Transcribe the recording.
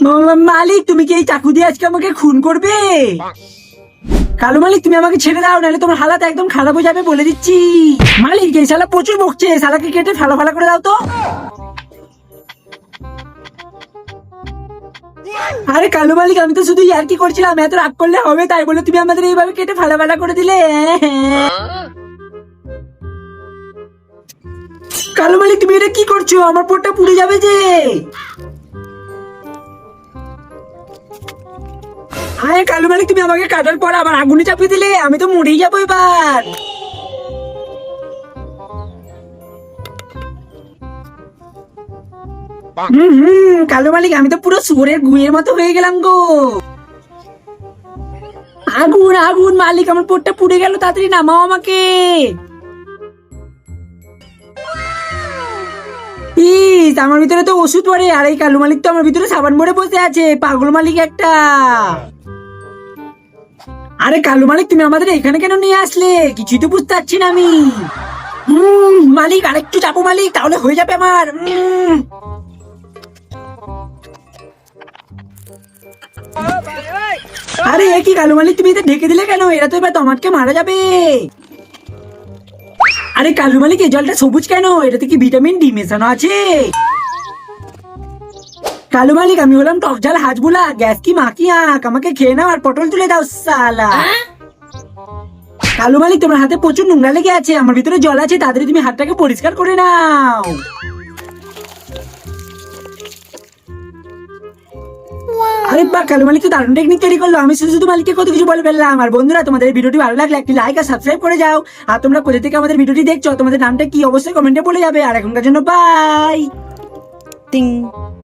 মালিক, তুমি কি এই চাকু দিয়ে আজকে আমাকে খুন করবে? কালু মালিক, তুমি আমাকে ছেড়ে দাও, নাহলে তোমার হালাত একদম খারাপ হয়ে যাবে বলে দিচ্ছি। মালিক, এই শালা প্রচুর বকছে, শালাকে কেটে ফালা ফালা করে দাও তো। আরে কালু মালিক, আমি তো শুধু ইয়ার্কি করছিলাম, এত রাগ করলে হবে? তাই বলে তুমি আমাদের এইভাবে কেটে ফালা ফালা করে দিলে। কালু মালিক, তুমি এটা কি করছো? আমার পোটটা পুড়ে যাবে যে। আরে কালু মালিক, তুমি আমাকে কাটার পর আবার আগুনে চাপিয়ে দিলে, আমি তো মরেই যাবো এবার। কালু মালিক, আমি তো পুরো শুয়োরের গুয়ের মতো হয়ে গেলাম গো। আগুন আগুন মালিক, আমার পোটটা পুড়ে গেল, তাড়াতাড়ি নামাও আমাকে। ইস, আমার ভিতরে তো ওষুধ পড়ে, আর এই কালু মালিক তো আমার ভিতরে সাবান ভরে বসে আছে, পাগল মালিক একটা। আরে কালু মালিক, তুমি আমাদের এখানে কেন নিয়ে আসলে? কিছুই তো বুঝতে পারছি না আমি। মালিক, আরেকটু চাপো মালিক, তাহলে হয়ে যাবে আমার। আরে এ কি কালু মালিক, তুমি এটা ঢেকে দিলে কেন? এরা তো এবার টমাটকে মারা যাবে। আরে কালু মালিক, এই জলটা সবুজ কেন? এটাতে কি ভিটামিন ডি মেশানো আছে? কালু মালিক, আমি হলাম টক ঝাল হাজবুলা, গ্যাস কি মাকি আঁক, আমাকে খেয়ে নাও আর পটল তুলে দাও সালা। কালু মালিক, তোমার হাতে প্রচুর নোংরা লেগে আছে, আমার ভিতরে জল আছে, তাড়াতাড়ি তুমি হাতটাকে পরিষ্কার করে নাও। আরে বাহ, কালু মালিক তো দারুণ টেকনিক তৈরি করলো। আমি শুধু শুধু মালিককে কত কিছু বলে ফেললাম। আর বন্ধুরা, তোমাদের এই ভিডিওটি ভালো লাগলে একটি লাইক আর সাবস্ক্রাইব করে যাও। আর তোমরা কোথা থেকে আমাদের ভিডিওটি দেখছো, তোমাদের নামটা কি অবশ্যই কমেন্টে বলে যাবে। আর এখনকার জন্য বাই। Ding.